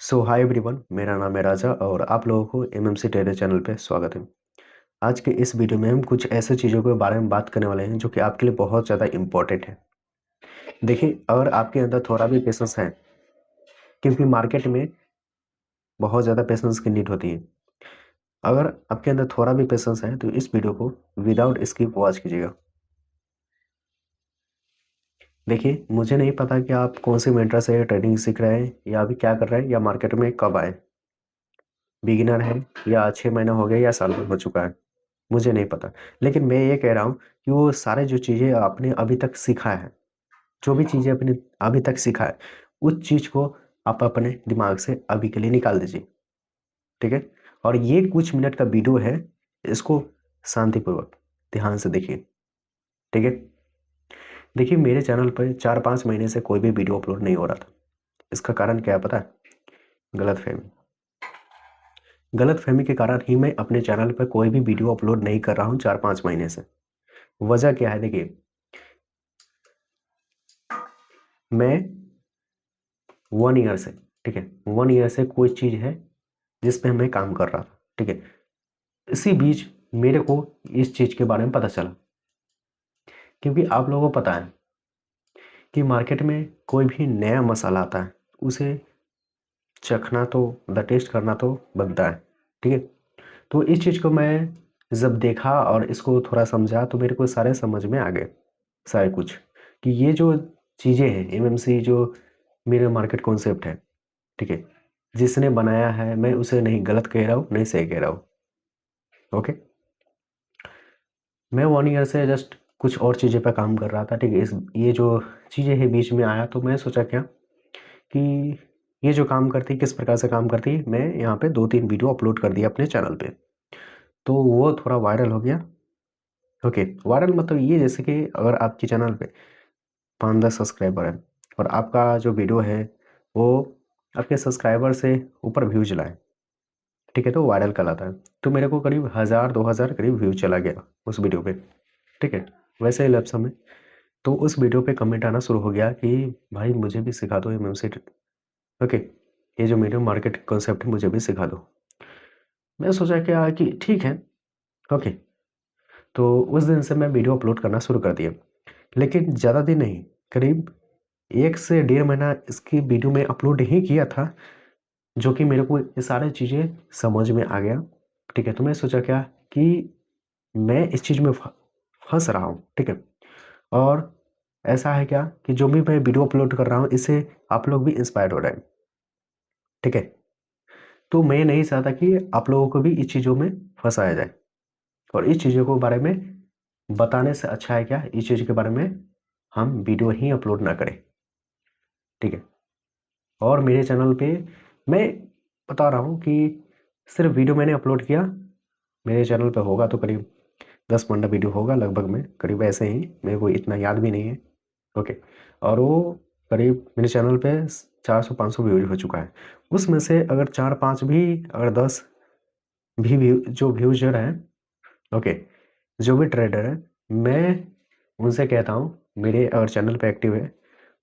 सो hi everyone, मेरा नाम है राजा और आप लोगों को एमएमसी ट्रेडर चैनल पे स्वागत है। आज के इस वीडियो में हम कुछ ऐसे चीज़ों के बारे में बात करने वाले हैं जो कि आपके लिए बहुत ज़्यादा इम्पोर्टेंट है। देखिए, अगर आपके अंदर थोड़ा भी पेशेंस है, क्योंकि मार्केट में बहुत ज़्यादा पेशेंस की नीड होती है। अगर आपके अंदर थोड़ा भी पेशेंस है तो इस वीडियो को विदाउट स्किप वॉच कीजिएगा। देखिए, मुझे नहीं पता कि आप कौन से मेंटर से ट्रेडिंग सीख रहे हैं या अभी क्या कर रहे हैं या मार्केट में कब आए, बिगिनर है या 6 महीना हो गया या साल भर हो चुका है, मुझे नहीं पता। लेकिन मैं ये कह रहा हूँ कि वो सारे जो चीज़ें आपने अभी तक सीखा है, जो भी चीज़ें आपने अभी तक सीखा है, उस चीज़ को आप अपने दिमाग से अभी के लिए निकाल दीजिए, ठीक है? और ये कुछ मिनट का वीडियो है, इसको शांतिपूर्वक ध्यान से देखिए, ठीक है? देखिए, मेरे चैनल पर 4-5 महीने से कोई भी वीडियो अपलोड नहीं हो रहा था। इसका कारण क्या है पता है? गलतफ़हमी। गलतफ़हमी के कारण ही मैं अपने चैनल पर कोई भी वीडियो अपलोड नहीं कर रहा हूँ 4-5 महीने से। वजह क्या है देखिए, मैं 1 ईयर से, ठीक है, 1 ईयर से कोई चीज़ है जिस पे मैं काम कर रहा था, ठीक है। इसी बीच मेरे को इस चीज़ के बारे में पता चला, क्योंकि आप लोगों को पता है कि मार्केट में कोई भी नया मसाला आता है, उसे चखना तो टेस्ट करना तो बनता है, ठीक है। तो इस चीज़ को मैं जब देखा और इसको थोड़ा समझा तो मेरे को सारे समझ में आ गए, सारे कुछ, कि ये जो चीज़ें हैं एमएमसी जो मेरा मार्केट कॉन्सेप्ट है, ठीक है, जिसने बनाया है मैं उसे नहीं गलत कह रहा हूँ, नहीं सही कह रहा हूँ, ओके। मैं 1 ईयर से जस्ट कुछ और चीज़ें पे काम कर रहा था, ठीक है। इस ये जो चीज़ें हैं बीच में आया तो मैं सोचा क्या कि ये जो काम करती है किस प्रकार से काम करती है, मैं यहाँ पे 2-3 वीडियो अपलोड कर दिया अपने चैनल पे, तो वो थोड़ा वायरल हो गया, ओके। वायरल मतलब ये जैसे कि अगर आपके चैनल पे 5-10 सब्सक्राइबर है और आपका जो वीडियो है वो आपके सब्सक्राइबर से ऊपर व्यूज लाए, ठीक है, तो वायरल कहलाता है। तो मेरे को करीब 1000-2000 करीब व्यू चला गया उस वीडियो पे, ठीक है। वैसे ही लैप्स में तो उस वीडियो पे कमेंट आना शुरू हो गया कि भाई मुझे भी सिखा दो एमएमसी, ओके, ये जो मेरे मार्केट कॉन्सेप्ट है मुझे भी सिखा दो। मैं सोचा क्या कि ठीक है, ओके। तो उस दिन से मैं वीडियो अपलोड करना शुरू कर दिया, लेकिन ज़्यादा दिन नहीं, करीब 1 से डेढ़ महीना इसकी वीडियो में अपलोड ही किया था, जो कि मेरे को ये सारी चीज़ें समझ में आ गया, ठीक है। तो मैं सोचा क्या कि मैं इस चीज़ में फँस रहा हूँ, ठीक है। और ऐसा है क्या कि जो भी मैं वीडियो अपलोड कर रहा हूँ, इससे आप लोग भी इंस्पायर हो रहे हैं, ठीक है। तो मैं नहीं चाहता कि आप लोगों को भी इस चीज़ों में फँसाया जाए, और इस चीज़ों के बारे में बताने से अच्छा है क्या इस चीज़ के बारे में हम वीडियो ही अपलोड ना करें, ठीक है। और मेरे चैनल पे मैं बता रहा हूँ कि सिर्फ वीडियो मैंने अपलोड किया, मेरे चैनल पे होगा तो करीब 10-15 वीडियो होगा लगभग में, करीब ऐसे ही, मेरे को इतना याद भी नहीं है, ओके। और वो करीब मेरे चैनल पे 400-500 व्यूज हो चुका है। उसमें से अगर 4-5 भी, अगर 10 भी व्यू जो व्यूजर हैं, ओके, जो भी ट्रेडर है, मैं उनसे कहता हूँ, मेरे अगर चैनल पे एक्टिव है,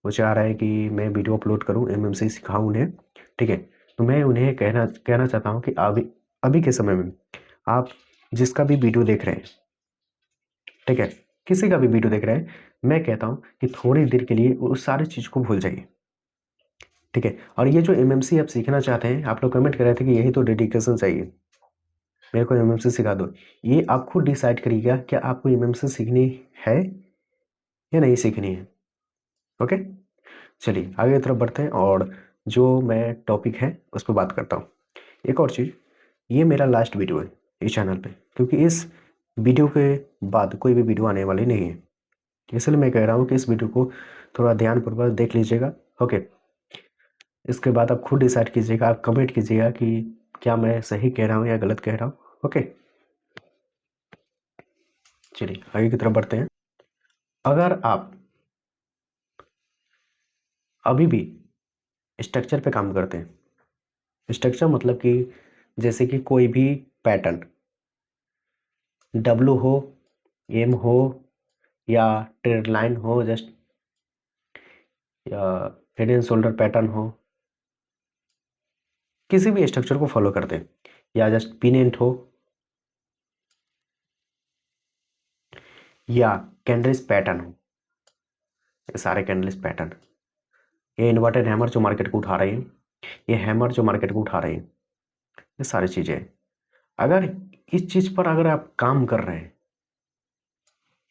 वो चाह रहा है कि मैं वीडियो अपलोड करूँ, एमएमसी सिखाऊँ उन्हें, ठीक है। तो मैं उन्हें कहना कहना चाहता हूँ कि अभी अभी के समय में आप जिसका भी वीडियो देख रहे हैं, ठीक है, किसी का भी वीडियो देख रहे हैं, मैं कहता हूँ कि थोड़ी देर के लिए उस सारी चीज़ को भूल जाइए, ठीक है। और ये जो एमएमसी आप सीखना चाहते हैं, आप लोग कमेंट कर रहे थे कि यही तो डेडिकेशन चाहिए, मेरे को एमएमसी सिखा दो। ये आप खुद डिसाइड करिएगा क्या आपको एमएमसी सीखनी है या नहीं सीखनी है, ओके। चलिए आगे की तरफ बढ़ते हैं और जो मैं टॉपिक है उस पर बात करता हूँ। एक और चीज़, ये मेरा लास्ट वीडियो है इस चैनल पे, क्योंकि इस वीडियो के बाद कोई भी वीडियो आने वाली नहीं है, इसलिए मैं कह रहा हूँ कि इस वीडियो को थोड़ा ध्यानपूर्वक देख लीजिएगा, ओके। इसके बाद आप खुद डिसाइड कीजिएगा, आप कमेंट कीजिएगा कि क्या मैं सही कह रहा हूँ या गलत कह रहा हूँ, ओके। चलिए आगे की तरफ बढ़ते हैं। अगर आप अभी भी स्ट्रक्चर पे काम करते हैं, स्ट्रक्चर मतलब कि जैसे कि कोई भी पैटर्न, डब्लू हो, एम हो, या ट्रेड लाइन हो जस्ट, या हेड एंड शोल्डर पैटर्न हो, किसी भी स्ट्रक्चर को फॉलो करते हैं, या जस्ट पिनेंट हो या कैंडल्स पैटर्न हो, ये सारे कैंडल्स पैटर्न, ये इन्वर्टेड हैमर जो मार्केट को उठा रहे हैं, ये हैमर जो मार्केट को उठा रहे हैं, ये सारी चीजें हैं। अगर इस चीज पर अगर आप काम कर रहे हैं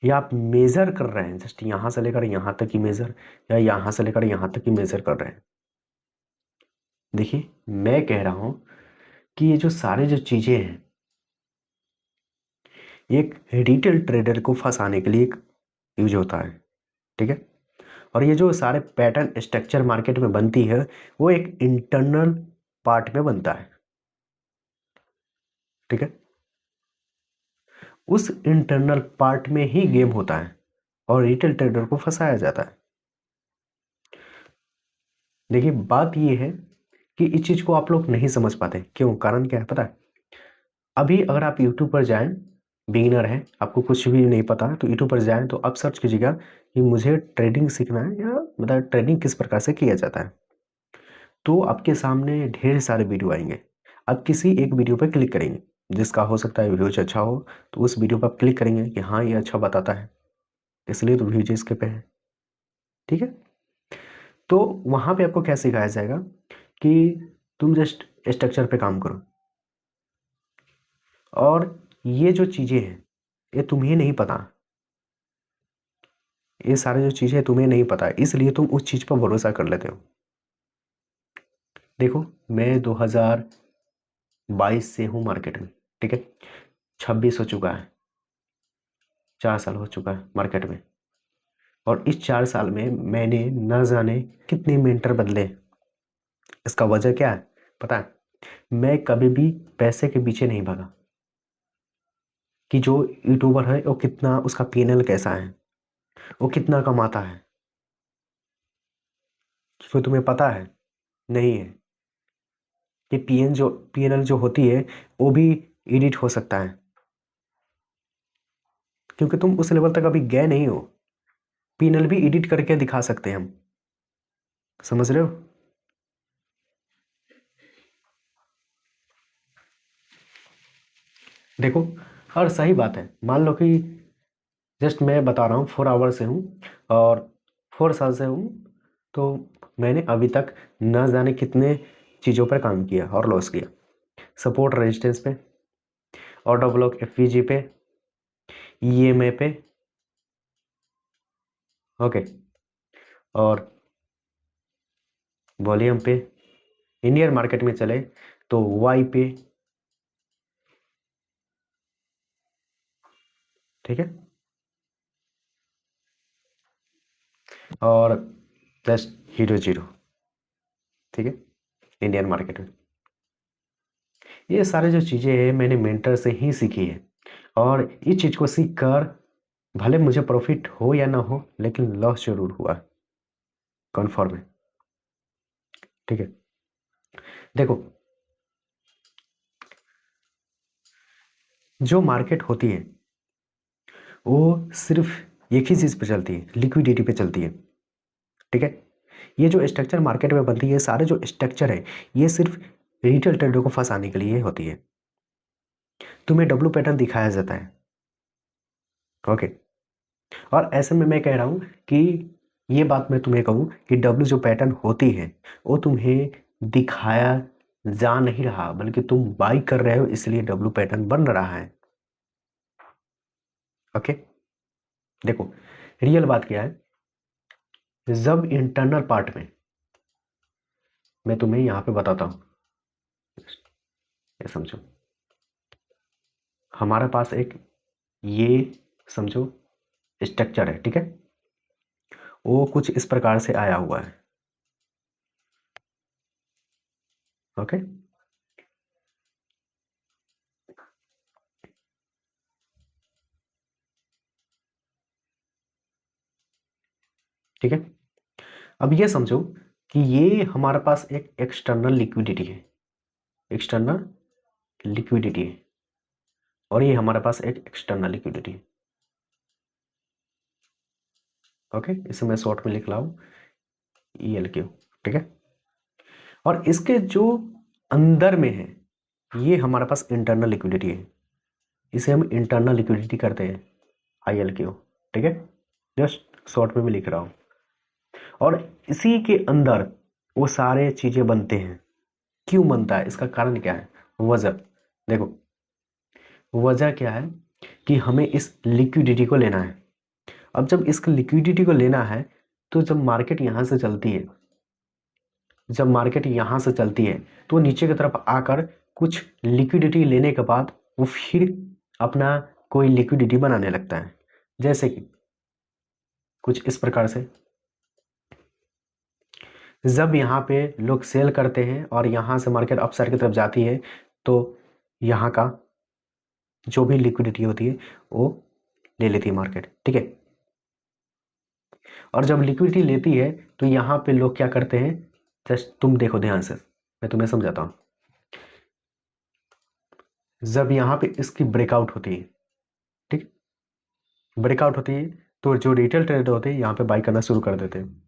या आप मेजर कर रहे हैं, जस्ट यहां से लेकर यहां तक की मेजर, या यहां से लेकर यहां तक की मेजर कर रहे हैं, देखिए मैं कह रहा हूं कि ये जो सारे जो चीजें हैं, एक रिटेल ट्रेडर को फंसाने के लिए एक यूज होता है, ठीक है। और ये जो सारे पैटर्न स्ट्रक्चर मार्केट में बनती है, वो एक इंटरनल पार्ट में बनता है, ठीक है। उस इंटरनल पार्ट में ही गेम होता है और रिटेल ट्रेडर को फंसाया जाता है। देखिए बात ये है कि इस चीज को आप लोग नहीं समझ पाते, क्यों? कारण क्या है पता है? अभी अगर आप यूट्यूब पर जाएं, बिगिनर हैं, आपको कुछ भी नहीं पता है, तो यूट्यूब पर जाएं तो आप सर्च कीजिएगा कि मुझे ट्रेडिंग सीखना है, या मतलब ट्रेडिंग किस प्रकार से किया जाता है, तो आपके सामने ढेर सारे वीडियो आएंगे। आप किसी एक वीडियो पर क्लिक करेंगे, जिसका हो सकता है व्यूज अच्छा हो, तो उस वीडियो पर आप क्लिक करेंगे कि हाँ ये अच्छा बताता है, इसलिए तो व्यूज इसके पे है, ठीक है। तो वहां पे आपको क्या सिखाया जाएगा कि तुम जस्ट स्ट्रक्चर पे काम करो, और ये जो चीजें हैं ये तुम्हें नहीं पता, ये सारी जो चीजें तुम्हें नहीं पता, इसलिए तुम उस चीज पर भरोसा कर लेते हो। देखो मैं 2022 से हूँ मार्केट में, ठीक है, 26 हो चुका है, 4 साल हो चुका है मार्केट में, और इस 4 साल में मैंने न जाने कितने मेंटर बदले। इसका वजह क्या है पता है? मैं कभी भी पैसे के पीछे नहीं भागा कि जो यूट्यूबर है वो कितना, उसका पीएनएल कैसा है, वो कितना कमाता है, तो तुम्हें पता है? नहीं है। ये पीएनएल जो होती है वो भी एडिट हो सकता है, क्योंकि तुम उस लेवल तक अभी गए नहीं हो। पीएनएल भी एडिट करके दिखा सकते हैं हम, समझ रहे हो? देखो, और सही बात है, मान लो कि जस्ट मैं बता रहा हूँ 4 आवर से हूँ और 4 साल से हूँ, तो मैंने अभी तक न जाने कितने चीज़ों पर काम किया और लॉस किया। सपोर्ट रेजिस्टेंस पे, ऑर्डर ब्लॉक एफवीजी पे, ईएमए पे, ओके, और वॉल्यूम पे। इंडियन मार्केट में चले तो वाई पे, ठीक है, और जस्ट हीरो जीरो, ठीक है, इंडियन मार्केट में। ये सारे जो चीज़ें हैं मैंने मेंटर से ही सीखी है, और इस चीज़ को सीख कर भले मुझे प्रॉफिट हो या ना हो, लेकिन लॉस जरूर हुआ, कन्फर्म है, ठीक है। देखो जो मार्केट होती है वो सिर्फ एक ही चीज़ पे चलती है, लिक्विडिटी पे चलती है, ठीक है। ये जो स्ट्रक्चर मार्केट में बनती है, सारे जो स्ट्रक्चर है, ये सिर्फ रिटेल ट्रेडर को फंसाने के लिए होती है। तुम्हें डब्लू पैटर्न दिखाया जाता है, ओके, और ऐसे में मैं कह रहा हूं कि ये बात मैं तुम्हें कहूं कि डब्लू जो पैटर्न होती है वो तुम्हें दिखाया जा नहीं रहा, बल्कि तुम बाई कर रहे हो, इसलिए डब्लू पैटर्न बन रहा है, ओके। देखो रियल बात क्या है, जब इंटरनल पार्ट में, मैं तुम्हें यहां पे बताता हूं, ये समझो, हमारे पास एक, ये समझो स्ट्रक्चर है, ठीक है, वो कुछ इस प्रकार से आया हुआ है, ओके। ठीक है, अब ये समझो कि ये हमारे पास एक एक्सटर्नल लिक्विडिटी है, एक्सटर्नल लिक्विडिटी है, और ये हमारे पास एक एक्सटर्नल लिक्विडिटी है, ओके। इसे मैं शॉर्ट में लिख रहा हूं ELQ, ठीक है। और इसके जो अंदर में है, ये हमारे पास इंटरनल लिक्विडिटी है। इसे हम इंटरनल लिक्विडिटी करते हैं, ILQ। ठीक है, जस्ट शॉर्ट में मैं लिख रहा हूँ। और इसी के अंदर वो सारे चीजें बनते हैं। क्यों बनता है, इसका कारण क्या है? वजह। देखो, वजह क्या है कि हमें इस लिक्विडिटी को लेना है। अब जब इस लिक्विडिटी को लेना है तो जब मार्केट यहाँ से चलती है, तो नीचे की तरफ आकर कुछ लिक्विडिटी लेने के बाद वो फिर अपना कोई लिक्विडिटी बनाने लगता है। जैसे कि कुछ इस प्रकार से, जब यहाँ पे लोग सेल करते हैं और यहाँ से मार्केट अपसाइड की तरफ जाती है, तो यहाँ का जो भी लिक्विडिटी होती है वो ले लेती है मार्केट। ठीक है, और जब लिक्विडिटी लेती है तो यहाँ पे लोग क्या करते हैं, जस्ट तुम देखो ध्यान से, मैं तुम्हें समझाता हूँ। जब यहाँ पे इसकी ब्रेकआउट होती है, ठीक, ब्रेकआउट होती है, तो जो रिटेल ट्रेडर होते हैं यहाँ पे बाई करना शुरू कर देते हैं।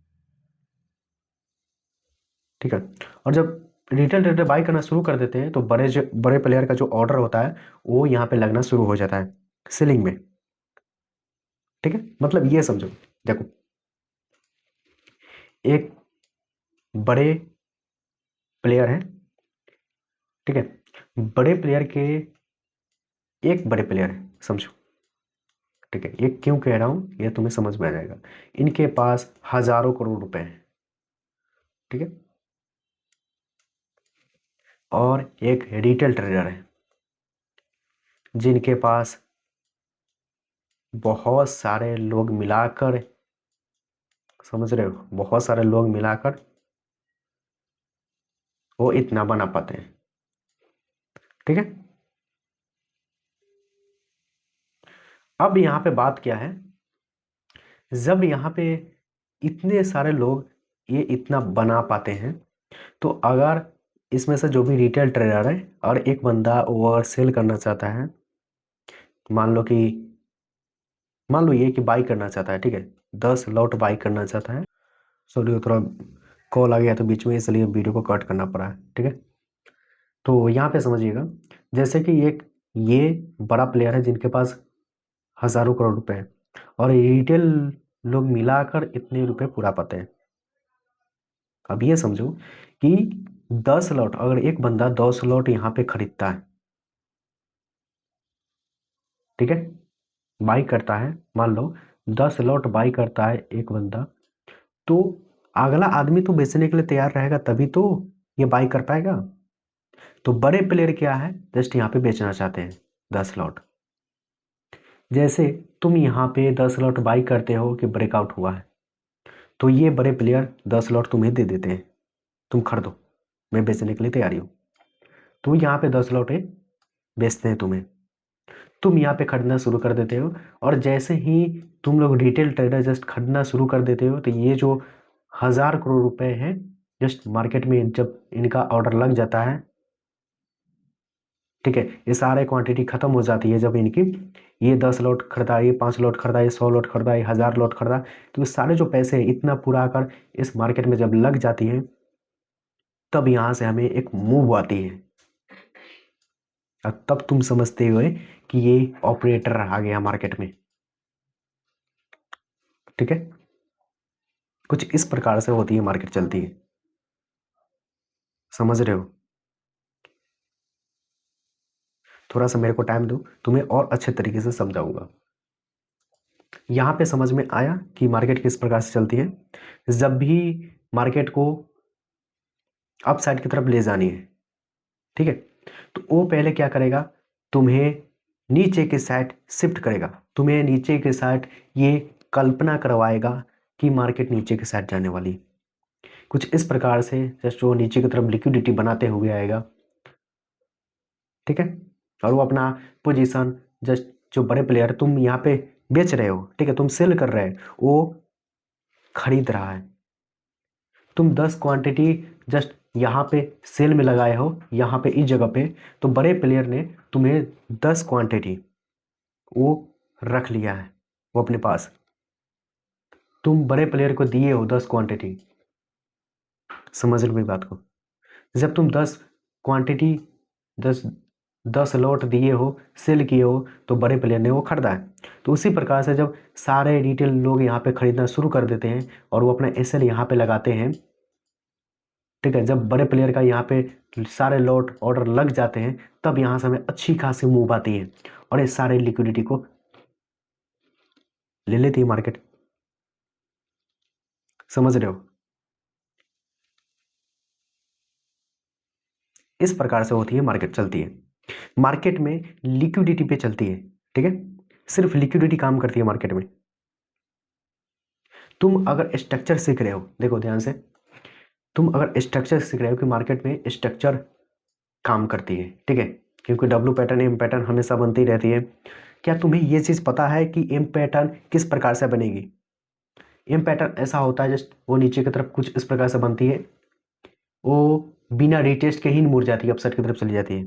ठीक है, और जब रिटेल ट्रेडर बाई करना शुरू कर देते हैं तो बड़े प्लेयर का जो ऑर्डर होता है वो यहाँ पे लगना शुरू हो जाता है सेलिंग में। ठीक है, मतलब ये समझो, देखो एक बड़े प्लेयर है, ठीक है, बड़े प्लेयर के एक बड़े प्लेयर है समझो। ठीक है, ये क्यों कह रहा हूं ये तुम्हें समझ में आ जाएगा। इनके पास हजारों करोड़ रुपए हैं। ठीक है, और एक रिटेल ट्रेडर है जिनके पास बहुत सारे लोग मिलाकर, समझ रहे हो, बहुत सारे लोग मिलाकर वो इतना बना पाते हैं। ठीक है, अब यहां पे बात क्या है, जब यहाँ पे इतने सारे लोग ये इतना बना पाते हैं, तो अगर इसमें से जो भी रिटेल ट्रेडर है और एक बंदा ओवर सेल करना चाहता है, मान लो ये कि बाई करना चाहता है, ठीक है, 10 लॉट बाई करना चाहता है। सॉरी, थोड़ा कॉल आ गया तो बीच में, इसलिए वीडियो को कट करना पड़ा है। ठीक है, तो यहाँ पे समझिएगा, जैसे कि एक ये बड़ा प्लेयर है जिनके पास हजारों करोड़ रुपए हैं और रिटेल लोग मिलाकर इतने रुपए पूरा पाते हैं। अब ये समझो कि 10 लॉट, अगर एक बंदा 10 लॉट यहाँ पे खरीदता है, ठीक है, बाई करता है, मान लो 10 लॉट बाई करता है एक बंदा, तो अगला आदमी तो बेचने के लिए तैयार रहेगा, तभी तो ये बाई कर पाएगा। तो बड़े प्लेयर क्या है, जस्ट यहाँ पे बेचना चाहते हैं 10 लॉट। जैसे तुम यहाँ पे 10 लॉट बाई करते हो कि ब्रेकआउट हुआ है, तो ये बड़े प्लेयर 10 लॉट तुम्हें दे देते हैं, तुम खरीदो, मैं बेचने के लिए तैयारी हूँ। तो यहाँ पे 10 लॉट बेचते हैं तुम्हें, तुम यहाँ पे खरीदना शुरू कर देते हो, और जैसे ही तुम लोग रिटेल ट्रेडर जस्ट खरीदना शुरू कर देते हो, तो ये जो 1000 करोड़ रुपए हैं जस्ट मार्केट में जब इनका ऑर्डर लग जाता है, ठीक है, ये सारे क्वांटिटी खत्म हो जाती है जब इनकी, ये 10 लॉट खरीदा, ये 5 लॉट खरीदा, ये 100 लॉट खरीदा, ये 1000 लॉट खरीदा, तो ये सारे जो पैसे इतना पूरा आकर इस मार्केट में जब लग जाती है, तब यहाँ से हमें एक मूव आती है, और तब तुम समझते हुए कि ये ऑपरेटर आ गया मार्केट में। ठीक है, कुछ इस प्रकार से होती है मार्केट चलती है, समझ रहे हो। थोड़ा सा मेरे को टाइम दो, तुम्हें और अच्छे तरीके से समझाऊंगा। यहाँ पे समझ में आया कि मार्केट किस प्रकार से चलती है। जब भी मार्केट को अप साइड की तरफ ले जानी है, ठीक है, तो वो पहले क्या करेगा, तुम्हें नीचे के साइड शिफ्ट करेगा, तुम्हें नीचे के साइड ये कल्पना करवाएगा कि मार्केट नीचे के साइड जाने वाली, कुछ इस प्रकार से जस्ट वो नीचे की तरफ लिक्विडिटी बनाते हुए आएगा। ठीक है, और वो अपना पोजीशन, जस्ट जो बड़े प्लेयर, तुम यहाँ पे बेच रहे हो, ठीक है, तुम सेल कर रहे हो, वो खरीद रहा है, तुम 10 क्वांटिटी जस्ट यहाँ पे सेल में लगाए हो, यहाँ पे इस जगह पे, तो बड़े प्लेयर ने तुम्हें 10 क्वांटिटी वो रख लिया है, वो अपने पास, तुम बड़े प्लेयर को दिए हो 10 क्वांटिटी। समझ लो मेरी बात को, जब तुम 10 क्वांटिटी 10 लॉट दिए हो, सेल किए हो, तो बड़े प्लेयर ने वो खरीदा है। तो उसी प्रकार से जब सारे रिटेल लोग यहाँ पे खरीदना शुरू कर देते हैं और वो अपना एसएल यहाँ पे लगाते हैं, ठीक है, जब बड़े प्लेयर का यहाँ पे सारे लॉट ऑर्डर लग जाते हैं, तब यहाँ से हमें अच्छी खासी मूव आती है और ये सारे लिक्विडिटी को ले लेती है मार्केट। समझ रहे हो? इस प्रकार से होती है मार्केट, चलती है। मार्केट में लिक्विडिटी पे चलती है, ठीक है, सिर्फ लिक्विडिटी काम करती है मार्केट में। तुम अगर स्ट्रक्चर सीख रहे हो, देखो ध्यान से, तुम अगर स्ट्रक्चर सीख रहे हो कि मार्केट में स्ट्रक्चर काम करती है, ठीक है, क्योंकि डब्ल्यू पैटर्न एम पैटर्न हमेशा बनती रहती है। क्या तुम्हें ये चीज़ पता है कि एम पैटर्न किस प्रकार से बनेगी? एम पैटर्न ऐसा होता है जस्ट वो नीचे की तरफ कुछ इस प्रकार से बनती है, वो बिना रिटेस्ट के ही मुड़ जाती है, अपसाइड की तरफ चली जाती है।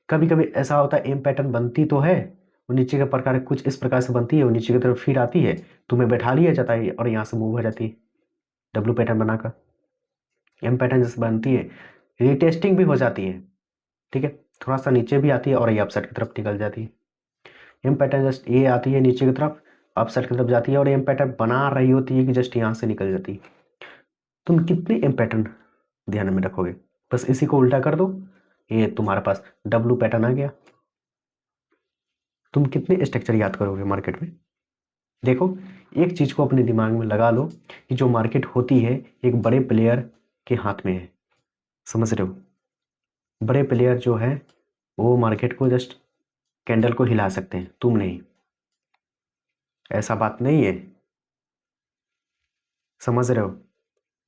कभी कभी ऐसा होता है एम पैटर्न बनती तो है, वो नीचे के प्रकार कुछ इस प्रकार से बनती है, वो नीचे की तरफ फिर आती है, तुम्हें बैठा लिया जाता है और यहाँ से मूव हो जाती है डब्ल्यू पैटर्न बनाकर। एम पैटर्न जैसे बनती है, रिटेस्टिंग भी हो जाती है, ठीक है, थोड़ा सा नीचे भी आती है और ये अपसाइड की तरफ निकल जाती है। एम पैटर्न जस्ट ये आती है नीचे की तरफ, अपसाइड की तरफ जाती है और एम पैटर्न बना रही होती है कि जस्ट यहाँ से निकल जाती है। तुम कितने एम पैटर्न ध्यान में रखोगे? बस इसी को उल्टा कर दो, ये तुम्हारे पास डब्ल्यू पैटर्न आ गया। तुम कितने स्ट्रक्चर याद करोगे मार्केट में? देखो, एक चीज को अपने दिमाग में लगा लो कि जो मार्केट होती है एक बड़े प्लेयर के हाथ में है। समझ रहे हो? बड़े प्लेयर जो है वो मार्केट को जस्ट कैंडल को हिला सकते हैं, तुम नहीं। ऐसा बात नहीं है, समझ रहे हो?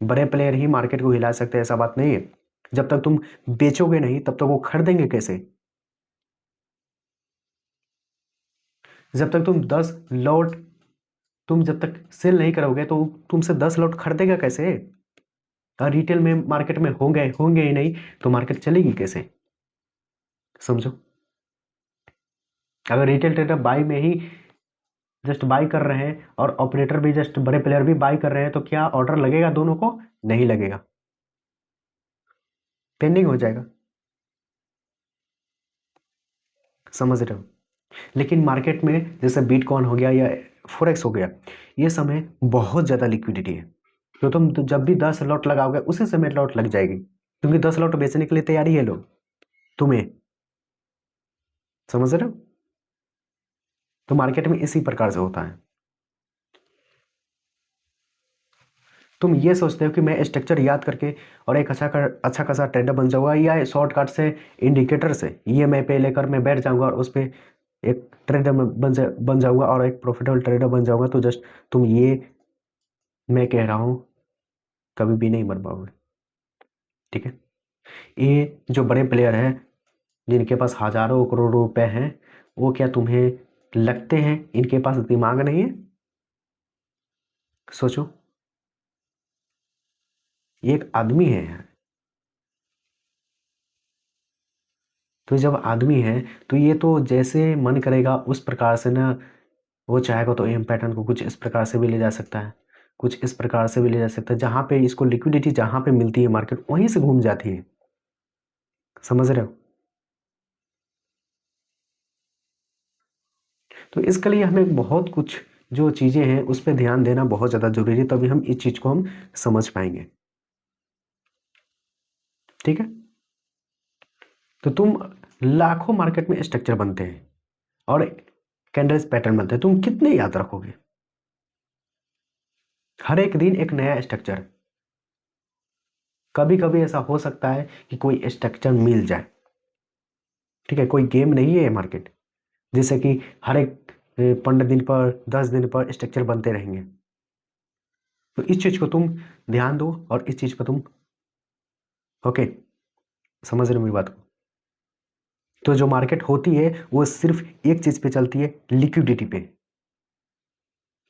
बड़े प्लेयर ही मार्केट को हिला सकते हैं, ऐसा बात नहीं है। जब तक तुम बेचोगे नहीं तब तक वो खरीदेंगे कैसे? जब तक तुम 10 लॉट तुम जब तक सेल नहीं करोगे तो तुमसे 10 लॉट खरीदेगा कैसे? और रिटेल में मार्केट में होंगे होंगे ही नहीं तो मार्केट चलेगी कैसे? समझो, अगर रिटेल ट्रेडर बाई में ही जस्ट बाई कर रहे हैं और ऑपरेटर भी जस्ट बड़े प्लेयर भी बाई कर रहे हैं तो क्या ऑर्डर लगेगा दोनों को? नहीं लगेगा, पेंडिंग हो जाएगा। समझ रहे हो? लेकिन मार्केट में जैसे बिटकॉइन हो गया या फोरेक्स हो गया, ये समय बहुत ज़्यादा लिक्विडिटी है, तो तुम तो जब भी 10 लॉट लगाओगे उसी समय लॉट लग जाएगी, क्योंकि 10 लॉट बेचने के लिए तैयारी है लोग तुम्हें। समझ रहे हो? तो मार्केट में इसी प्रकार से होता है। तुम ये सोचते हो कि मैं स्ट्रक्चर याद करके और एक अच्छा खासा ट्रेडर बन जाऊंगा, या शॉर्टकट से इंडिकेटर से ईएमआई पे लेकर मैं बैठ जाऊंगा और उस पर एक ट्रेडर बन जाऊंगा और एक प्रॉफिटेबल ट्रेडर बन जाऊंगा, तो जस्ट तुम ये मैं कह रहा हूँ कभी भी नहीं बन पाओगे, ठीक है। ये जो बड़े प्लेयर हैं जिनके पास हजारों करोड़ों रुपए हैं, वो क्या तुम्हें लगते हैं इनके पास दिमाग नहीं है? सोचो, ये एक आदमी है यार। तो जब आदमी है तो ये तो जैसे मन करेगा उस प्रकार से ना, वो चाहेगा तो एम पैटर्न को कुछ इस प्रकार से भी ले जा सकता है, कुछ इस प्रकार से भी ले जा सकता है, जहाँ पे इसको लिक्विडिटी जहाँ पे मिलती है मार्केट वहीं से घूम जाती है। समझ रहे हो? तो इसके लिए हमें बहुत कुछ जो चीज़ें हैं उस पर ध्यान देना बहुत ज़्यादा जरूरी है, तभी हम इस चीज़ को हम समझ पाएंगे, ठीक है। तो तुम लाखों मार्केट में स्ट्रक्चर बनते हैं और कैंडल्स पैटर्न बनते हैं, तुम कितने याद रखोगे? हर एक दिन एक नया स्ट्रक्चर। कभी कभी ऐसा हो सकता है कि कोई स्ट्रक्चर मिल जाए, ठीक है, कोई गेम नहीं है मार्केट जैसे कि हर एक 15 दिन पर 10 दिन पर स्ट्रक्चर बनते रहेंगे। तो इस चीज को तुम ध्यान दो और इस चीज पर तुम ओके, समझ रहे हो मेरी बात को? तो जो मार्केट होती है वो सिर्फ एक चीज पे चलती है, लिक्विडिटी पे,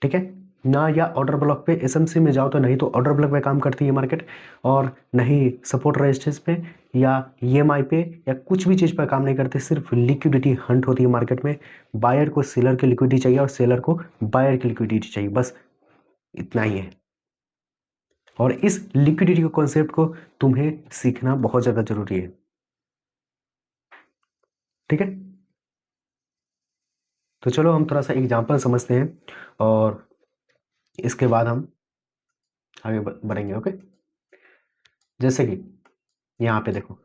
ठीक है ना। या ऑर्डर ब्लॉक पे एसएमसी में जाओ तो नहीं तो ऑर्डर ब्लॉक पे काम करती है मार्केट, और नहीं सपोर्ट रेजिस्टेंस पे या ईएमआई पे या कुछ भी चीज़ पर काम नहीं करते, सिर्फ लिक्विडिटी हंट होती है मार्केट में। बायर को सेलर की लिक्विडिटी चाहिए और सेलर को बायर की लिक्विडिटी चाहिए, बस इतना ही है। और इस लिक्विडिटी के कॉन्सेप्ट को तुम्हें सीखना बहुत ज़्यादा ज़रूरी है। ठीक है, तो चलो हम थोड़ा सा एग्जाम्पल समझते हैं और इसके बाद हम आगे बढ़ेंगे। ओके, जैसे कि यहाँ पे देखो,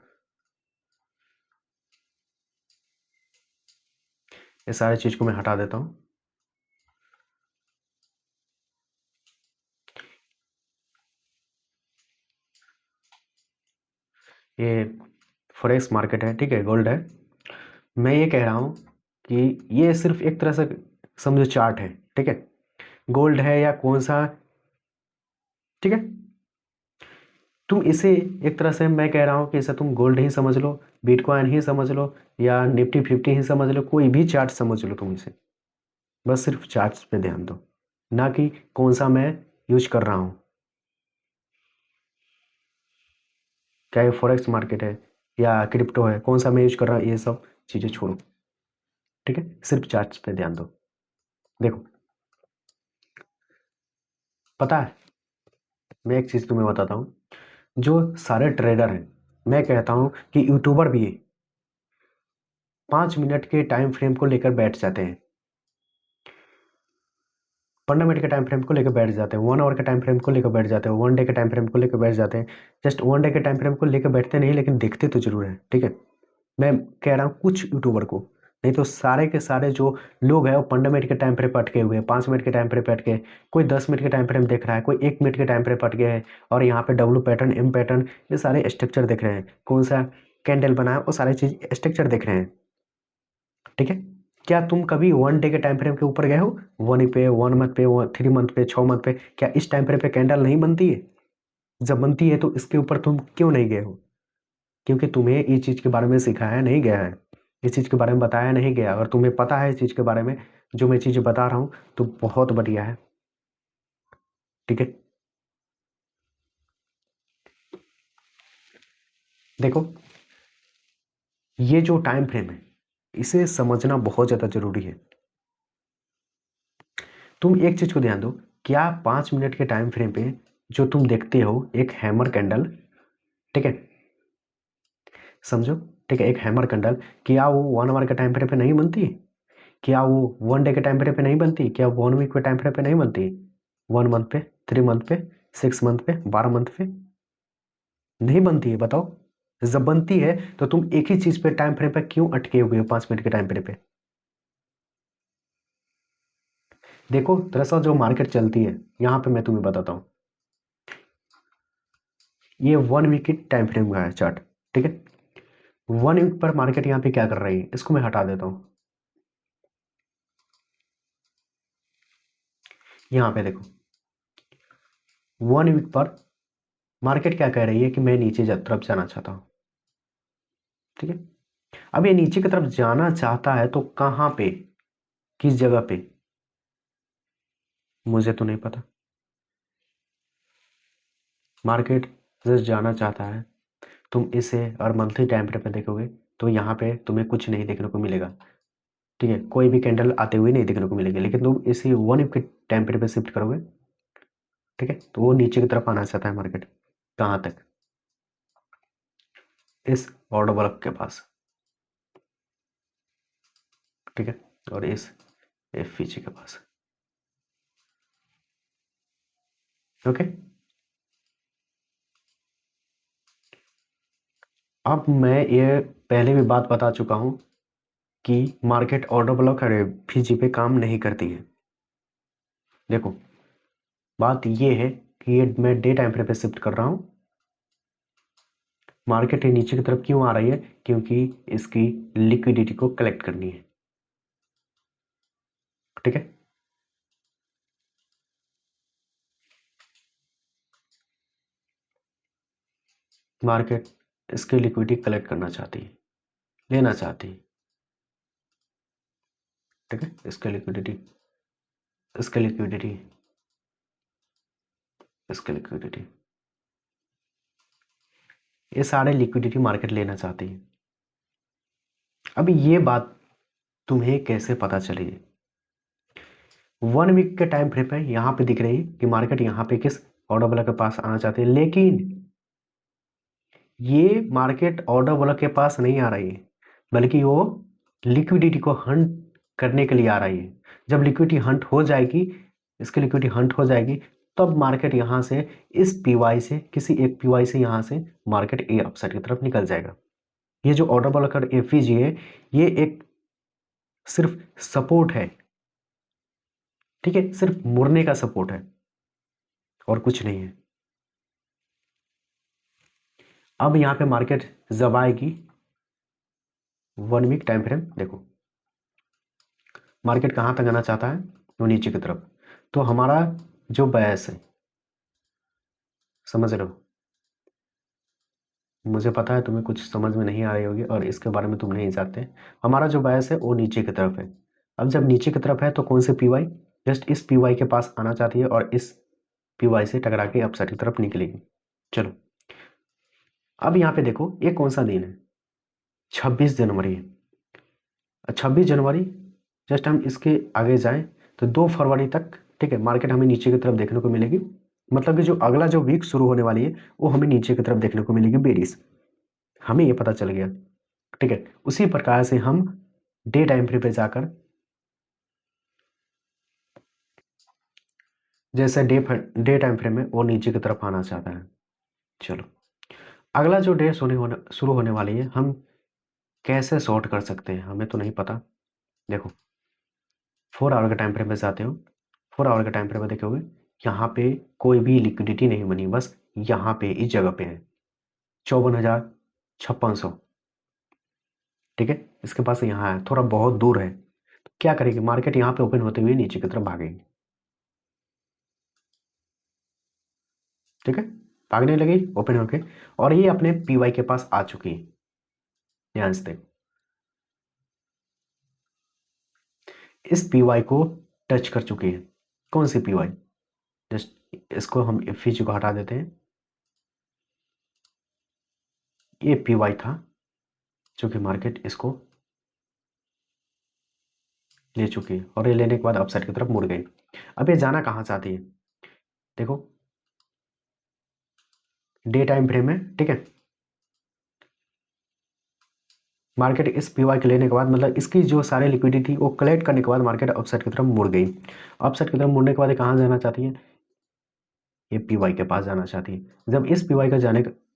ये सारी चीज़ को मैं हटा देता हूँ। ये फॉरेक्स मार्केट है, ठीक है, गोल्ड है। मैं ये कह रहा हूँ कि ये सिर्फ एक तरह से समझो चार्ट है, ठीक है, गोल्ड है या कौन सा, ठीक है। तुम इसे एक तरह से, मैं कह रहा हूँ कि इसे तुम गोल्ड ही समझ लो, बिटकॉइन ही समझ लो, या निफ्टी 50 ही समझ लो, कोई भी चार्ट समझ लो तुम इसे, बस सिर्फ चार्ट्स पे ध्यान दो, ना कि कौन सा मैं यूज कर रहा हूँ, क्या ये फॉरेक्स मार्केट है या क्रिप्टो है, कौन सा मैं यूज कर रहा हूँ, ये सब चीज़ें छोड़ो, ठीक है, सिर्फ चार्ट्स पे ध्यान दो। देखो, पता है, मैं एक चीज़ तुम्हें बताता हूँ, जो सारे ट्रेडर हैं, मैं कहता हूँ कि यूट्यूबर भी 5 मिनट के टाइम फ्रेम को लेकर बैठ जाते हैं, 15 मिनट के टाइम फ्रेम को लेकर बैठ जाते हैं, 1 आवर के टाइम फ्रेम को लेकर बैठ जाते हैं, 1 डे के टाइम फ्रेम को लेकर बैठ जाते हैं। जस्ट 1 डे के टाइम फ्रेम को लेकर बैठते नहीं, लेकिन देखते तो जरूर है, ठीक है। मैं कह रहा हूँ कुछ यूट्यूबर को, नहीं तो सारे के सारे जो लोग हैं वो 15 मिनट के टाइम फ्रेम पे अटके हुए हैं, 5 मिनट के टाइम फ्रेम पे अटके, कोई 10 मिनट के टाइम फ्रेम देख रहा है, कोई 1 मिनट के टाइम फ्रेम पे अटके है, और यहाँ पे डब्लू पैटर्न, एम पैटर्न, ये सारे स्ट्रक्चर देख रहे हैं, कौन सा कैंडल बना है, वो सारी चीज स्ट्रक्चर देख रहे हैं, ठीक है। क्या तुम कभी 1 डे के टाइम फ्रेम के ऊपर गए हो, 1 पे, 1 मंथ पे, 3 मंथ पे, 6 मंथ पे? क्या इस टाइम फ्रेम पे कैंडल नहीं बनती है? जब बनती है तो इसके ऊपर तुम क्यों नहीं गए हो? क्योंकि तुम्हें इस चीज के बारे में सिखाया नहीं गया है, इस चीज के बारे में बताया नहीं गया। अगर तुम्हें पता है इस चीज के बारे में, जो मैं चीज बता रहा हूँ, तो बहुत बढ़िया है, ठीक है। देखो, ये जो टाइम फ्रेम है, इसे समझना बहुत ज्यादा जरूरी है। तुम एक चीज को ध्यान दो, क्या 5 मिनट के टाइम फ्रेम पे जो तुम देखते हो एक हैमर कैंडल, ठीक है, समझो, ठीक है, एक हैमर कैंडल, क्या वो 1 आवर के टाइम फ्रेम पे नहीं बनती? क्या वो 1 डे के टाइम फ्रेम पे नहीं बनती? क्या 1 वीक के टाइम फ्रेम पे नहीं बनती? 1 मंथ पे, 3 मंथ पे, 6 मंथ पे, 12 मंथ पे नहीं बनती है? बताओ, जब बनती है तो तुम एक ही चीज पे टाइम फ्रेम पे क्यों अटके हुए हो 5 मिनट के टाइम फ्रेम पे? देखो, दरअसल जो मार्केट चलती है, यहाँ पे मैं तुम्हें बताता हूँ, ये 1 वीक की टाइम फ्रेम का है चार्ट, ठीक है। 1 वीक पर मार्केट यहाँ पे क्या कर रही है, इसको मैं हटा देता हूँ। यहाँ पे देखो, 1 वीक पर मार्केट क्या कह रही है कि मैं नीचे तरफ जाना चाहता हूँ, ठीक है। अब ये नीचे की तरफ जाना चाहता है तो कहाँ पे, किस जगह पे, मुझे तो नहीं पता। मार्केट जस्ट जाना चाहता है, तुम इसे और मंथली टाइम फ्रेम पे देखोगे तो यहाँ पे तुम्हें कुछ नहीं देखने को मिलेगा, ठीक है, कोई भी कैंडल आते हुए नहीं देखने को मिलेगी। लेकिन तुम इसी 1 वीक के टाइम फ्रेम पे शिफ्ट करोगे, ठीक है, तो वो नीचे की तरफ आना चाहता है मार्केट, कहाँ तक, इस ऑर्डर ब्लॉक के पास, ठीक है, और इस एफवीजी के पास, ओके। अब मैं ये पहले भी बात बता चुका हूँ कि मार्केट ऑर्डर ब्लॉक और एफवीजी पे काम नहीं करती है। देखो, बात ये है कि ये मैं डे टाइम फ्रेम पे शिफ्ट कर रहा हूँ, मार्केट ये नीचे की तरफ क्यों आ रही है, क्योंकि इसकी लिक्विडिटी को कलेक्ट करनी है, ठीक है। मार्केट इसकी लिक्विडिटी कलेक्ट करना चाहती है, लेना चाहती है, ठीक है, इसकी लिक्विडिटी, इसकी लिक्विडिटी, इसकी लिक्विडिटी, ये सारे लिक्विडिटी मार्केट लेना चाहती है। अब ये बात तुम्हें कैसे पता चलेगी? 1 वीक के टाइम फ्रेम पे यहाँ पे दिख रही है कि मार्केट यहाँ पे किस ऑर्डर ब्लॉक के पास आना चाहती है, लेकिन ये मार्केट ऑर्डर ब्लॉक के पास नहीं आ रही है, बल्कि वो लिक्विडिटी को हंट करने के लिए आ रही है। जब लिक्विडिटी हंट हो जाएगी, इसकी लिक्विडिटी हंट हो जाएगी, तब मार्केट यहाँ से इस पीवाई से, किसी एक पीवाई से यहाँ से मार्केट ए अपसाइड की तरफ निकल जाएगा। ये जो ऑर्डर ब्लॉक और एफईजी है, ये एक सिर्फ सपोर्ट है, ठीक है, सिर्फ मुड़ने का सपोर्ट है और कुछ नहीं है। अब यहाँ पे मार्केट जब आएगी 1 वीक टाइम फ्रेम, देखो मार्केट कहाँ तक आना चाहता है, तो नीचे की तरफ। तो हमारा जो बायस है, समझ रहे हो, मुझे पता है तुम्हें कुछ समझ में नहीं आ रही होगी और इसके बारे में तुम नहीं जानते। हमारा जो बायस है वो नीचे की तरफ है। अब जब नीचे की तरफ है तो कौन से पीवाई, जस्ट इस पीवाई के पास आना चाहती है और इस पीवाई से टकरा के अपसाइड की तरफ निकलेगी। चलो अब यहाँ पे देखो ये कौन सा दिन है, 26 जनवरी है। 26 जनवरी, जस्ट हम इसके आगे जाएं तो 2 फरवरी तक, ठीक है, मार्केट हमें नीचे की तरफ देखने को मिलेगी। मतलब कि जो अगला जो वीक शुरू होने वाली है वो हमें नीचे की तरफ देखने को मिलेगी, बेरिश। हमें ये पता चल गया, ठीक है। उसी प्रकार से हम डे टाइम फ्रेम पे जाकर, जैसे डे टाइम फ्रेम में वो नीचे की तरफ आना चाहता है। चलो अगला जो डे शुरू होने वाली है, हम कैसे शॉर्ट कर सकते हैं हमें तो नहीं पता। देखो 4 आवर के टाइम फ्रेम पे जाते हो, 4 आवर के टाइम फ्रेम में देखोगे यहाँ पे कोई भी लिक्विडिटी नहीं बनी, बस यहाँ पे इस जगह पे है 54,5600, ठीक है। इसके पास यहाँ है, थोड़ा बहुत दूर है, तो क्या करेगी मार्केट, यहाँ पे ओपन होते हुए नीचे की तरफ भागेगी, ठीक है, भागने लगी ओपन होके, और ये अपने पीवाई के पास आ चुकी है। ध्यान से देखो, इस पीवाई को टच कर चुकी है। कौन सी पीवाई, जस्ट इसको हम एफईजी को हटा देते हैं। ये पीवाई था जो कि मार्केट इसको ले चुकी है और ये लेने के बाद अपसाइड की तरफ मुड़ गई। अब ये जाना कहाँ चाहती है, देखो डे टाइम फ्रेम में, ठीक है, मार्केट इस पीवाई के लेने के बाद, मतलब इसकी जो सारी लिक्विडिटी वो कलेक्ट करने के बाद मार्केट अपसाइड की तरफ मुड़ गई। अपसाइड की तरफ मुड़ने के बाद ये कहाँ जाना चाहती है, ये पीवाई के पास जाना चाहती है। जब इस पीवाई का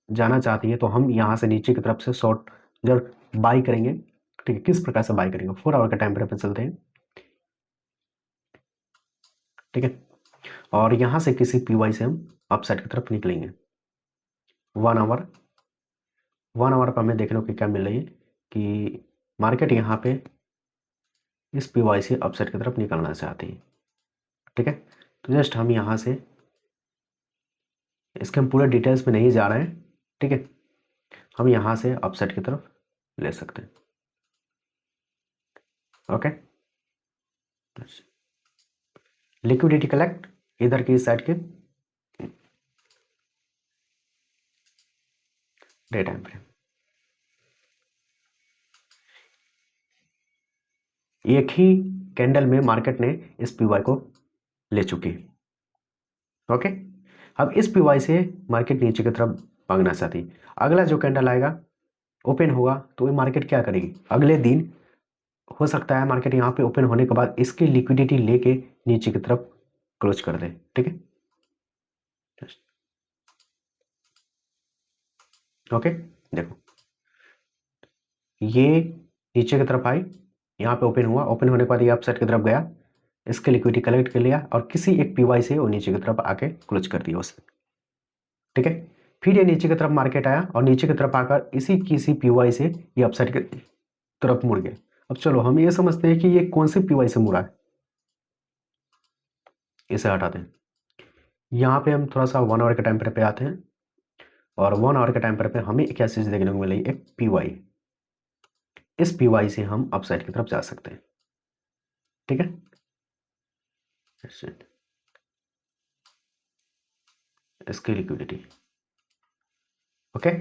जाना चाहती है तो हम यहाँ से नीचे की तरफ से शॉर्ट जब बाई करेंगे, ठीक है, किस प्रकार से बाई करेंगे, 4 आवर के टाइम फ्रेम पे चलते हैं, ठीक है, और यहाँ से किसी पीवाई से हम अपसाइड की तरफ निकलेंगे। 1 आवर पर हमें देखने को क्या मिल रही है कि मार्केट यहाँ पे इस पीवाई से अपसाइड की तरफ निकलना चाहती है, ठीक है। तो जस्ट हम यहाँ से, इसके हम पूरे डिटेल्स में नहीं जा रहे हैं, ठीक है, हम यहाँ से अपसाइड की तरफ ले सकते हैं, ओके। लिक्विडिटी कलेक्ट इधर की साइड के डे टाइम फ्रेम, एक ही कैंडल में मार्केट ने इस पीवाई को ले चुकी है, ओके। अब इस पीवाई से मार्केट नीचे की तरफ भागना चाहती है। अगला जो कैंडल आएगा ओपन होगा तो ये मार्केट क्या करेगी, अगले दिन हो सकता है मार्केट यहाँ पे ओपन होने के बाद इसकी लिक्विडिटी लेके नीचे की तरफ क्लोज कर दे, ठीक है, ओके। देखो ये नीचे की तरफ आई, यहाँ पे ओपन हुआ, ओपन होने के बाद ये अपसाइड की तरफ गया, इसके लिक्विडिटी कलेक्ट कर लिया और किसी एक पीवाई से वो नीचे की तरफ आके क्लोज कर दिया उसे, ठीक है। फिर ये नीचे की तरफ मार्केट आया और नीचे की तरफ आकर इसी किसी पीवाई से ये अपसाइड की तरफ मुड़ गया। अब चलो हम ये समझते हैं कि ये कौन सी पीवाई से मुड़ा है, इसे हटाते हैं। यहाँ पे हम थोड़ा सा 1 आवर के टाइम पे आते हैं और 1 आवर के टाइम पे हमें क्या चीज देखने को मिली, एक पीवाई। इस पीवाई से हम अपसाइड की तरफ जा सकते हैं, ठीक है। इसकी लिक्विडिटी, ओके।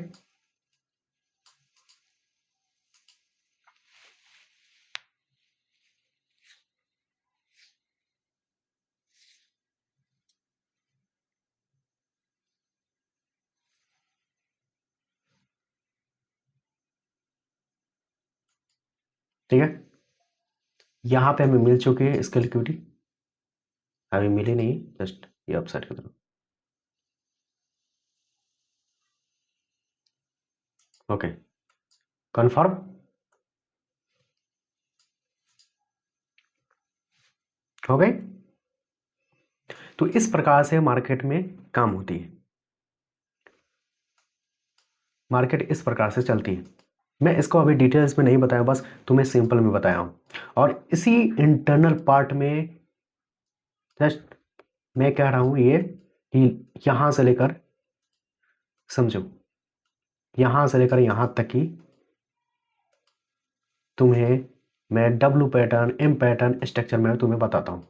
ठीक है, यहाँ पे हमें मिल चुकी है इसकी लिक्विडिटी, अभी मिली नहीं, जस्ट ये अपसाइड की तरफ। Okay, confirm. हो गई। तो इस प्रकार से मार्केट में काम होती है, मार्केट इस प्रकार से चलती है। मैं इसको अभी डिटेल्स में नहीं बताया, बस तुम्हें सिंपल में बताया हूं। और इसी इंटरनल पार्ट में जस्ट मैं कह रहा हूं ये कि यहां से लेकर, समझो, यहां से लेकर यहां तक की तुम्हें मैं W pattern, M pattern, structure में तुम्हें बताता हूं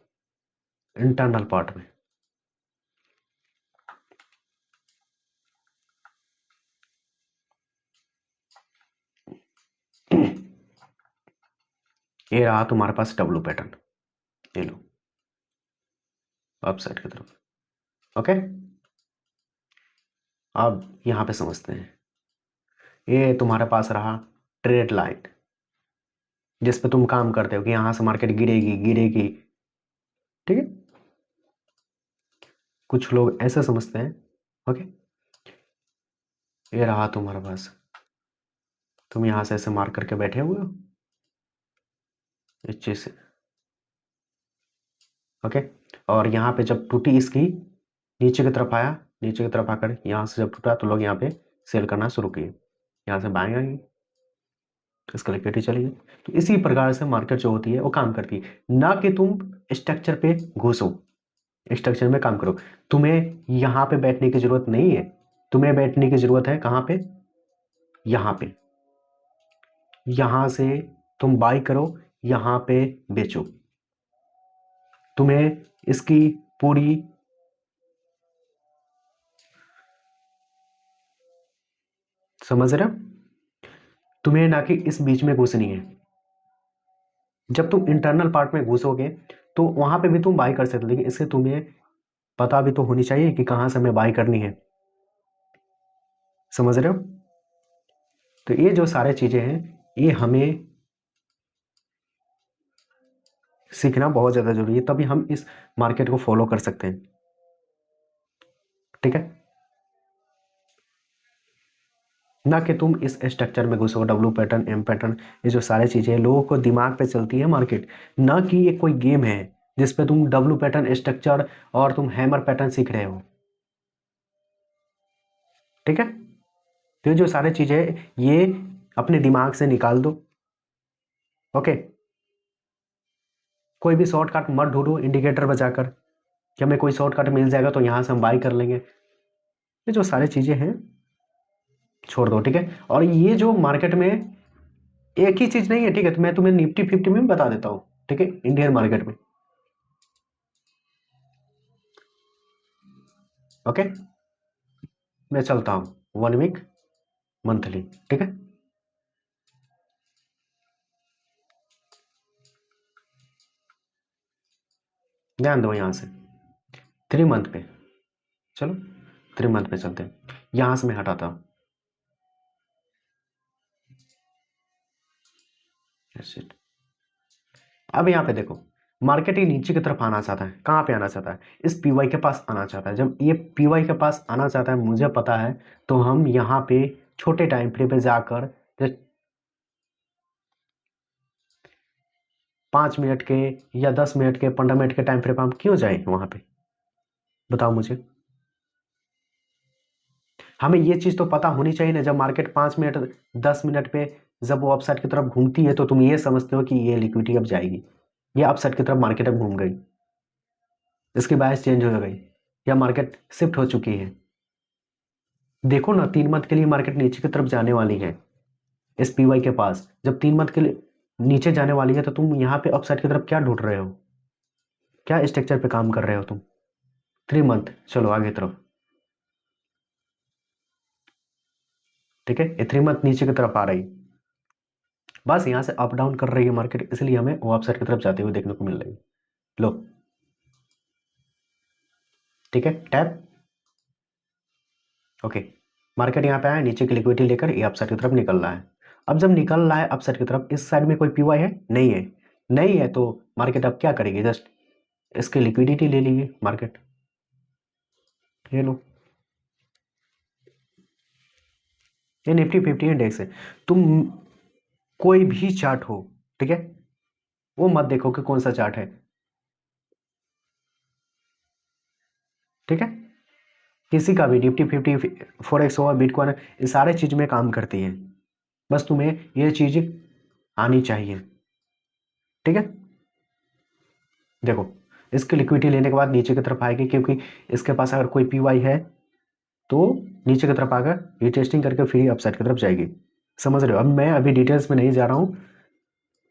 इंटरनल पार्ट में। ये रहा तुम्हारे पास डब्ल्यू पैटर्न, ये लो अपसाइड की तरफ। ओके, अब यहां पे समझते हैं, ये तुम्हारे पास रहा ट्रेड लाइन, जिस पे तुम काम करते हो कि यहां से मार्केट गिरेगी गिरेगी। ठीक है, कुछ लोग ऐसे समझते हैं। ओके, ये रहा तुम्हारे पास, तुम यहां से ऐसे मार्क करके बैठे हुए हो इस चीज से। ओके, और यहाँ पे जब टूटी इसकी, नीचे की तरफ आया, नीचे की तरफ आकर यहाँ से जब टूटा तो लोग यहाँ पे सेल करना शुरू किए, यहाँ से बाएं आई, इसका लिक्विडिटी चली गई। तो इसी प्रकार से मार्केट जो होती है वो काम करती है, ना कि तुम स्ट्रक्चर पे घुसो, स्ट्रक्चर में काम करो। तुम्हें यहाँ पे बैठने की जरूरत नहीं है, तुम्हें बैठने की जरूरत है कहाँ पे, यहाँ पे। यहाँ से तुम बाई करो, यहाँ पे बेचो। तुम्हें इसकी पूरी, समझ रहे हो, तुम्हें ना कि इस बीच में घुसनी है। जब तुम इंटरनल पार्ट में घुसोगे तो वहां पे भी तुम बाई कर सकते हो, लेकिन इससे तुम्हें पता भी तो होनी चाहिए कि कहां से हमें बाई करनी है। समझ रहे हो, तो ये जो सारे चीजें हैं ये हमें सीखना बहुत ज्यादा जरूरी है, तभी हम इस मार्केट को फॉलो कर सकते हैं। ठीक है, ना कि तुम इस स्ट्रक्चर में घुसो, डब्ल्यू पैटर्न, एम पैटर्न, ये जो सारी चीजें लोगों को दिमाग पे चलती है मार्केट, ना कि ये कोई गेम है जिसपे तुम डब्ल्यू पैटर्न, स्ट्रक्चर और तुम हैमर पैटर्न सीख रहे हो। ठीक है, तो ये जो सारी चीजें ये अपने दिमाग से निकाल दो। ओके, कोई भी शॉर्टकट मत ढूंढो इंडिकेटर बजाकर कि हमें कोई शॉर्टकट मिल जाएगा तो यहां से हम बाई कर लेंगे, ये जो सारी चीजें हैं छोड़ दो। ठीक है, और ये जो मार्केट में एक ही चीज नहीं है, ठीक है, तो मैं तुम्हें निफ्टी 50 में बता देता हूं। ठीक है, इंडियन मार्केट में। ओके, मैं चलता हूं 1 वीक, मंथली। ठीक है, ध्यान दो यहां से 3 मंथ पे, चलो 3 मंथ पे चलते हैं। यहां से मैं हटाता हूं, अब यहाँ पे देखो, मार्केट ही नीचे की तरफ आना चाहता है, कहाँ पे आना चाहता है, इस पीवाई के पास आना चाहता है। जब ये पीवाई के पास आना चाहता है, मुझे पता है, तो हम यहाँ पे छोटे टाइम फ्रेम पे जाकर 5 मिनट के या 10 मिनट के, 15 मिनट के टाइम फ्रेम पे हम क्यों जाए वहां पे, बताओ मुझे। हमें ये चीज तो पता होनी चाहिए ना, जब मार्केट 5 मिनट 10 मिनट पे जब वो अपसाइड की तरफ घूमती है तो तुम ये समझते हो कि ये लिक्विडिटी अब जाएगी, ये अपसाइड की तरफ मार्केट अब घूम गई, इसकी बायस चेंज हो गई, या मार्केट शिफ्ट हो चुकी है। देखो ना, 3 मंथ के लिए मार्केट नीचे की तरफ जाने वाली है, इस पीवाई के पास जब 3 मंथ के लिए नीचे जाने वाली है तो तुम यहाँ पे अपसाइड की तरफ क्या ढूंढ रहे हो, क्या स्ट्रक्चर पे काम कर रहे हो तुम। 3 मंथ, चलो आगे तरफ। ठीक है, ये 3 मंथ नीचे की तरफ आ रही, बस यहाँ से अप डाउन कर रही है मार्केट, इसलिए हमें वो अपसाइड की तरफ जाते हुए देखने को मिल रही है। लो, ठीक है, टैप। ओके, मार्केट यहाँ पे आया, नीचे की लिक्विडिटी लेकर ये अपसाइड की तरफ निकल रहा है। अब जब निकल रहा है अपसाइड की तरफ, इस साइड में कोई पीवाई है? नहीं है। नहीं है तो मार्केट अब क्या करेगी? जस्ट इसकी लिक्विडिटी ले लीजिए मार्केट, ये लो। ये निफ्टी 50 इंडेक्स है। तुम कोई भी चार्ट हो, ठीक है, वो मत देखो कि कौन सा चार्ट है, ठीक है। किसी का भी निफ्टी 50, फॉरेक्स हो, बिटकॉइन, ये सारे चीज में काम करती है। बस तुम्हें ये चीज आनी चाहिए, ठीक है। देखो, इसकी लिक्विडिटी लेने के बाद नीचे की तरफ आएगी, क्योंकि इसके पास अगर कोई पीवाई है तो नीचे की तरफ आकर ये टेस्टिंग करके फिर अपसाइड की तरफ जाएगी। समझ रहे हो? अब मैं अभी डिटेल्स में नहीं जा रहा हूँ।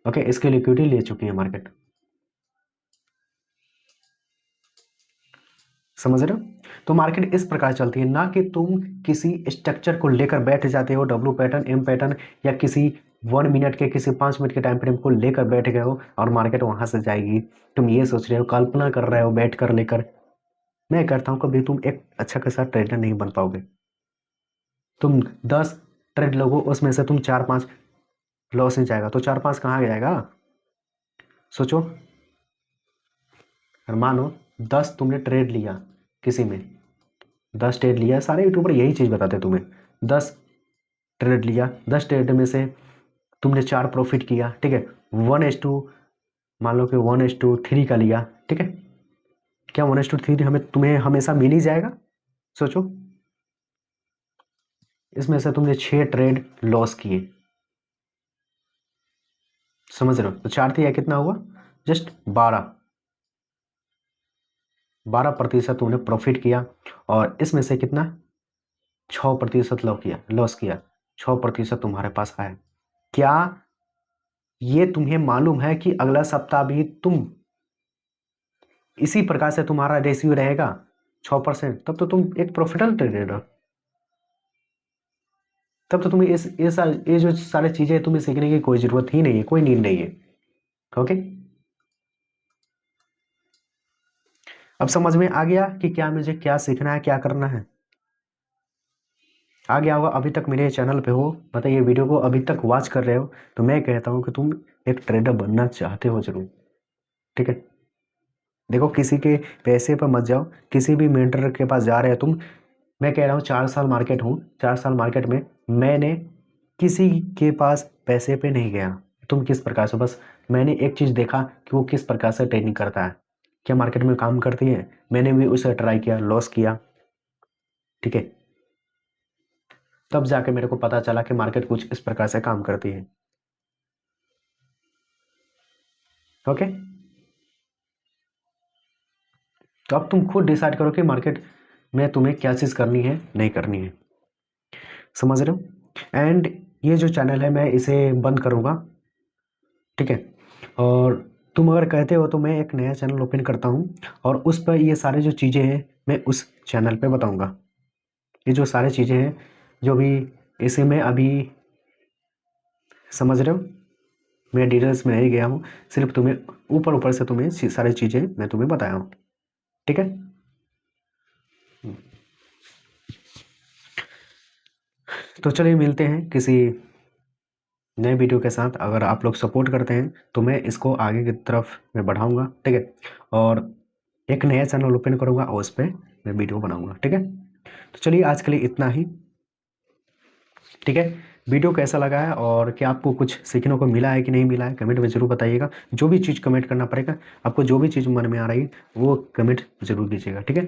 ओके, इसकी लिक्विडिटी ले चुकी है मार्केट, समझ रहे हो? तो मार्केट इस प्रकार चलती है, ना कि तुम किसी स्ट्रक्चर को लेकर बैठ जाते हो, डब्ल्यू पैटर्न, एम पैटर्न, या किसी 1 मिनट के, किसी 5 मिनट के टाइम फ्रेम को लेकर बैठ गए हो और मार्केट वहां से जाएगी। तुम ये सोच रहे हो, कल्पना कर रहे हो बैठ कर लेकर। मैं कहता हूँ कभी तुम एक अच्छा खासा ट्रेडर नहीं बन पाओगे। तुम 10 ट्रेड लोगो, उसमें से तुम 4-5 लॉस में जाएगा, तो 4-5 कहाँ जाएगा? सोचो। और मानो 10 तुमने ट्रेड लिया किसी में, 10 ट्रेड लिया, सारे यूट्यूबर यही चीज़ बताते हैं तुम्हें। 10 ट्रेड लिया, 10 ट्रेड में से तुमने 4 प्रॉफिट किया, ठीक है। 1:2, मान लो कि 1:3 का लिया, ठीक है। क्या 1:3 तुम्हें हमेशा मिल ही जाएगा? सोचो, इसमें से तुमने 6 ट्रेड लॉस किए, समझ रहे हो? तो 4 थी, या कितना हुआ? जस्ट 12% तुमने प्रॉफिट किया, और इसमें से कितना? 6% लॉस किया। 6% तुम्हारे पास आया। क्या ये तुम्हें मालूम है कि अगला सप्ताह भी तुम इसी प्रकार से तुम्हारा रेशियो रहेगा 6%? तब तो तुम एक प्रॉफिटेबल ट्रेडर हो। तब तो तुम्हें ये जो सारी चीजें तुम्हें सीखने की कोई जरूरत ही नहीं है, कोई नीड नहीं है। ओके, अब समझ में आ गया कि क्या मुझे क्या सीखना है, क्या करना है? आ गया होगा। अभी तक मेरे चैनल पे हो, मतलब ये वीडियो को अभी तक वॉच कर रहे हो, तो मैं कहता हूँ कि तुम एक ट्रेडर बनना चाहते हो जरूर, ठीक है। देखो, किसी के पैसे पर मत जाओ, किसी भी मेंटर के पास जा रहे हो तुम। मैं कह रहा हूँ 4 साल मार्केट हूँ, 4 साल मार्केट में मैंने किसी के पास पैसे पे नहीं गया। तुम किस प्रकार से, बस मैंने एक चीज़ देखा कि वो किस प्रकार से ट्रेडिंग करता है, क्या मार्केट में काम करती है। मैंने भी उसे ट्राई किया, लॉस किया, ठीक है। तब जाके मेरे को पता चला कि मार्केट कुछ इस प्रकार से काम करती है। ओके, तो अब तुम खुद डिसाइड करो कि मार्केट में तुम्हें क्या चीज़ करनी है, नहीं करनी है। समझ रहे हो? एंड ये जो चैनल है मैं इसे बंद करूँगा, ठीक है। और तुम अगर कहते हो तो मैं एक नया चैनल ओपन करता हूँ, और उस पर ये सारे जो चीज़ें हैं मैं उस चैनल पे बताऊँगा। ये जो सारी चीज़ें हैं जो भी, इसे मैं अभी, समझ रहे हो, मैं डिटेल्स में नहीं गया हूँ, सिर्फ तुम्हें ऊपर ऊपर से तुम्हें सारी चीज़ें मैं तुम्हें बताया हूँ, ठीक है। तो चलिए मिलते हैं किसी नए वीडियो के साथ। अगर आप लोग सपोर्ट करते हैं तो मैं इसको आगे की तरफ मैं बढ़ाऊँगा, ठीक है। और एक नया चैनल ओपन करूँगा और उस पर मैं वीडियो बनाऊँगा, ठीक है। तो चलिए आज के लिए इतना ही, ठीक है। वीडियो कैसा लगा है और क्या आपको कुछ सीखने को मिला है कि नहीं मिला है, कमेंट में ज़रूर बताइएगा। जो भी चीज़ कमेंट करना पड़ेगा, आपको जो भी चीज़ मन में आ रही है वो कमेंट ज़रूर कीजिएगा, ठीक है।